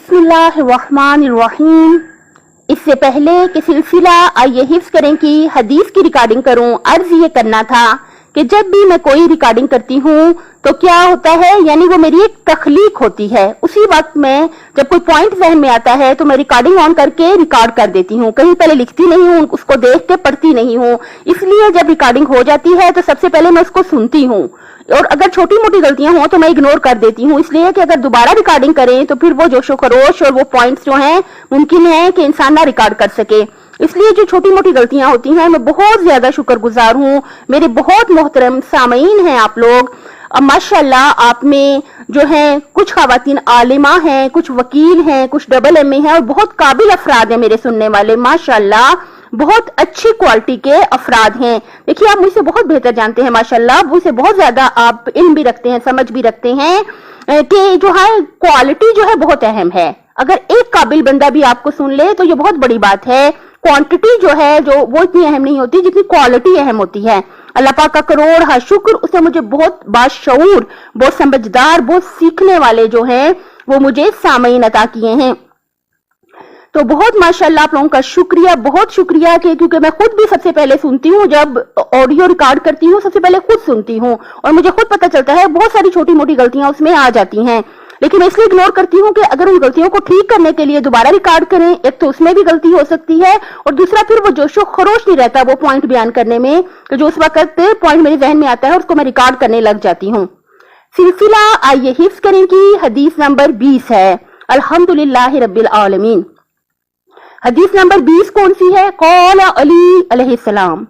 बिस्मिल्लाहिर्रहमानिर्रहीम। इससे पहले कि सिलसिला आइए हिफ्ज़ करें की हदीस की रिकॉर्डिंग करूं, अर्ज ये करना था कि जब भी मैं कोई रिकॉर्डिंग करती हूं तो क्या होता है, यानी वो मेरी एक तख्लीक होती है। उसी वक्त में जब कोई पॉइंट जहन में आता है तो मैं रिकॉर्डिंग ऑन करके रिकॉर्ड कर देती हूँ, कहीं पहले लिखती नहीं हूँ, उसको देख के पढ़ती नहीं हूँ। इसलिए जब रिकॉर्डिंग हो जाती है तो सबसे पहले मैं उसको सुनती हूँ, और अगर छोटी मोटी गलतियां हों तो मैं इग्नोर कर देती हूँ, इसलिए कि अगर दोबारा रिकॉर्डिंग करें तो फिर वो जोशो खरोश और वो पॉइंट्स जो हैं मुमकिन है कि इंसान ना रिकॉर्ड कर सके। इसलिए जो छोटी मोटी गलतियां होती हैं, मैं बहुत ज्यादा शुक्रगुजार हूँ। मेरे बहुत मोहतरम सामईन हैं आप लोग, माशाल्लाह आप में जो है कुछ खवातीन आलिमा हैं, कुछ वकील हैं, कुछ डबल एमए हैं और बहुत काबिल अफराद हैं मेरे सुनने वाले। माशाल्लाह बहुत अच्छी क्वालिटी के अफराद हैं। देखिए आप मुझसे बहुत बेहतर जानते हैं माशाल्लाह, मुझसे बहुत ज्यादा आप इल्म भी रखते हैं, समझ भी रखते हैं कि जो है क्वालिटी जो है बहुत अहम है। अगर एक काबिल बंदा भी आपको सुन ले तो ये बहुत बड़ी बात है। क्वांटिटी जो है जो वो इतनी अहम नहीं होती जितनी क्वालिटी अहम होती है। अल्लाह पाक का करोड़ हा शुक्र, उसने मुझे बहुत बाशऊर, बहुत समझदार, बहुत सीखने वाले जो हैं वो मुझे सामईन अता किए हैं। तो बहुत माशाल्लाह आप लोगों का शुक्रिया, बहुत शुक्रिया कि क्योंकि मैं खुद भी सबसे पहले सुनती हूँ, जब ऑडियो रिकॉर्ड करती हूँ सबसे पहले खुद सुनती हूँ और मुझे खुद पता चलता है बहुत सारी छोटी मोटी गलतियां उसमें आ जाती हैं। लेकिन मैं इसलिए इग्नोर करती हूँ कि अगर उन गलतियों को ठीक करने के लिए दोबारा रिकॉर्ड करें, एक तो उसमें भी गलती हो सकती है और दूसरा फिर वो जोशो खरोश नहीं रहता वो पॉइंट बयान करने में, तो जो उस वक्त पॉइंट मेरे जहन में आता है उसको मैं रिकॉर्ड करने लग जाती हूँ। सिलसिला आइए हिफ्ज़ करें की हदीस नंबर 20 है, अल्हम्दुलिल्लाह रब्बिल आलमीन। हदीस नंबर 20 कौन सी है? क़ाल अली अलैहिस्सलाम,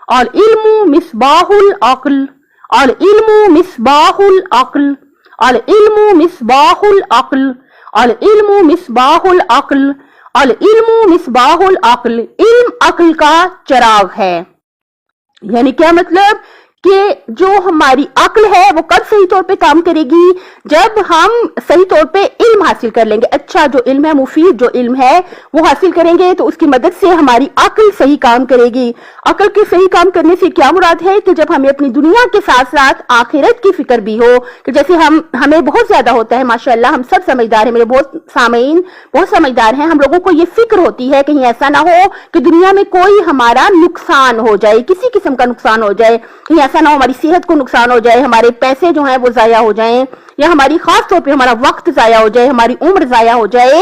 अल इल्मु मिस्बाहुल अक्ल, अल इल्मु मिस्बाहुल अक्ल, अल इल्मु मिस्बाहुल अक्ल, अल इल्मु मिस्बाहुल अक्ल, अल इल्मु मिस्बाहुल अक्ल। इल्म अक्ल का चिराग है। यानी क्या मतलब कि जो हमारी अक्ल है वो कब सही तौर पे काम करेगी? जब हम सही तौर पे इल्म हासिल कर लेंगे। अच्छा जो इल्म है, मुफीद जो इल्म है वो हासिल करेंगे तो उसकी मदद से हमारी अक्ल सही काम करेगी। अक्ल के सही काम करने से क्या मुराद है कि जब हमें अपनी दुनिया के साथ साथ आखिरत की फिक्र भी हो, कि जैसे हमें बहुत ज्यादा होता है माशाल्लाह, हम सब समझदार हैं, मेरे बहुत सामईन बहुत समझदार हैं, हम लोगों को ये फिक्र होती है कहीं ऐसा ना हो कि दुनिया में कोई हमारा नुकसान हो जाए, किसी किस्म का नुकसान हो जाए, कहीं ऐसा ना हो हमारी सेहत को नुकसान हो जाए, हमारे पैसे जो हैं वो जाया हो जाएं, या हमारी खास तौर पे हमारा वक्त जाया हो जाए, हमारी उम्र जाया हो जाए।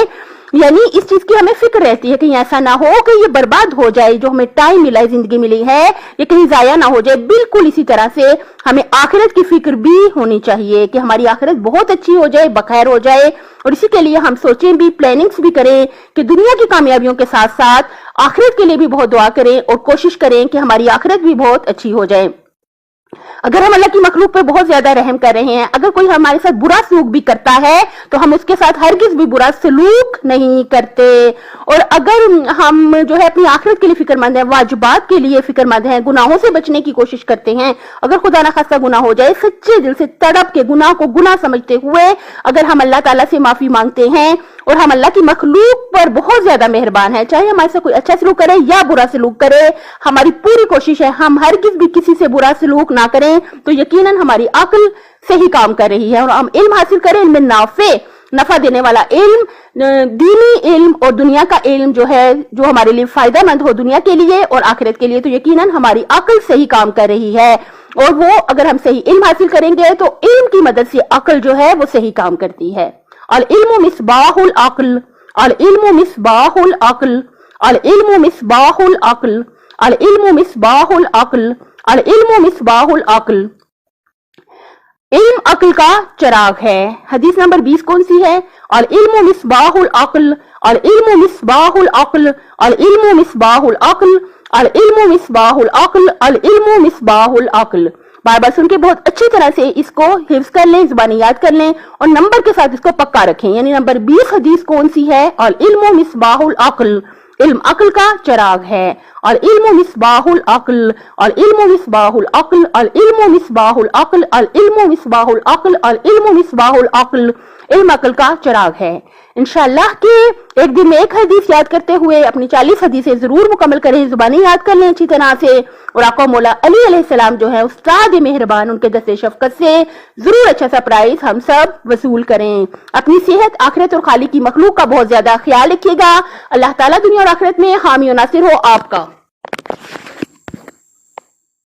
यानी इस चीज की हमें फिक्र रहती है कहीं ऐसा ना हो कि ये बर्बाद हो जाए, जो हमें टाइम मिला है, जिंदगी मिली है, ये कहीं जाया ना हो जाए। बिल्कुल इसी तरह से हमें आखिरत की फिक्र भी होनी चाहिए कि हमारी आखिरत बहुत अच्छी हो जाए, बखैर हो जाए, और इसी के लिए हम सोचें भी, प्लानिंग्स भी करें कि दुनिया की कामयाबियों के साथ साथ आखिरत के लिए भी बहुत दुआ करें और कोशिश करें कि हमारी आखिरत भी बहुत अच्छी हो जाए। अगर हम अल्लाह की मखलूक पे बहुत ज्यादा रहम कर रहे हैं, अगर कोई हमारे साथ बुरा सलूक भी करता है तो हम उसके साथ हरगिज भी बुरा सलूक नहीं करते। और अगर हम जो है अपनी आखिरत के लिए फिक्रमंद हैं, वाजिबात के लिए फिक्रमंद हैं, गुनाहों से बचने की कोशिश करते हैं, अगर खुदा ना खास्ता गुनाह हो जाए, सच्चे दिल से तड़प के गुनाह को गुनाह समझते हुए अगर हम अल्लाह ताला से माफी मांगते हैं और हम अल्लाह की मखलूक पर बहुत ज्यादा मेहरबान है, चाहे हमारे से कोई अच्छा सलूक करे या बुरा सलूक करे, हमारी पूरी कोशिश है हम हरगिज भी किसी से बुरा सलूक ना करें, तो यकीनन हमारी अक्ल सही काम कर रही है। और हम इल्म हासिल करें, इनमें नफा देने वाला इल्म, दीनी इल्म और दुनिया का इल्म जो है, जो हमारे लिए फायदेमंद हो दुनिया के लिए और आखिरत के लिए, तो यकीनन हमारी अक्ल सही काम कर रही है। और वो अगर हम सही इल्म हासिल करेंगे तो इल्म की मदद से अक्ल जो है वो सही काम करती है। अल इल्मु मिस्बाहुल अक्ल, अल इल्मु मिस्बाहुल अक्ल, अल इल्मु मिस्बाहुल अक्ल, अल इल्मु मिस्बाहुल अक्ल, अल इल्मु मिस्बाहुल अक्ल। इल्म अक्ल का चिराग है। हदीस नंबर 20 कौन सी है? अल इल्मु मिस्बाहुल अक्ल, अल इल्मु मिस्बाहुल अक्ल, अल इल्मु मिस्बाहुल अक्ल, अल इल्मु मिस्बाहुल अक्ल, अल इल्मु मिस्बाहुल अक्ल। बार बार सुन के बहुत अच्छी तरह से इसको हिफ्ज़ कर लें, ज़बानी याद कर लें और नंबर के साथ इसको पक्का रखें। यानी नंबर 20 हदीस कौन सी है? अल इल्मु मिस्बाहुल अक्ल, इल्म अक्ल का चिराग है। अल इल्मु मिस्बाहुल अक्ल, अल इल्मु मिस्बाहुल अक्ल, अल इल्मु मिस्बाहुल अक्ल, अल इल्मु मिस्बाहुल अक्ल, अल इल्मु मिस्बाहुल अक्ल। علم عقل کا چراغ ہے۔ انشاءاللہ کہ ایک دن میں ایک حدیث یاد کرتے ہوئے اپنی 40 حدیثیں ضرور مکمل کریں، زبانی یاد کر لیں اچھی طرح سے، اور آقا مولا علی علیہ السلام جو ہے استاد مہربان، ان کے دست شفقت سے ضرور اچھا سا پرائز ہم سب وصول کریں۔ اپنی صحت، آخرت اور خالق کی مخلوق کا بہت زیادہ خیال رکھیے گا۔ اللہ تعالیٰ دنیا اور آخرت میں حامی و ناصر ہو آپ کا۔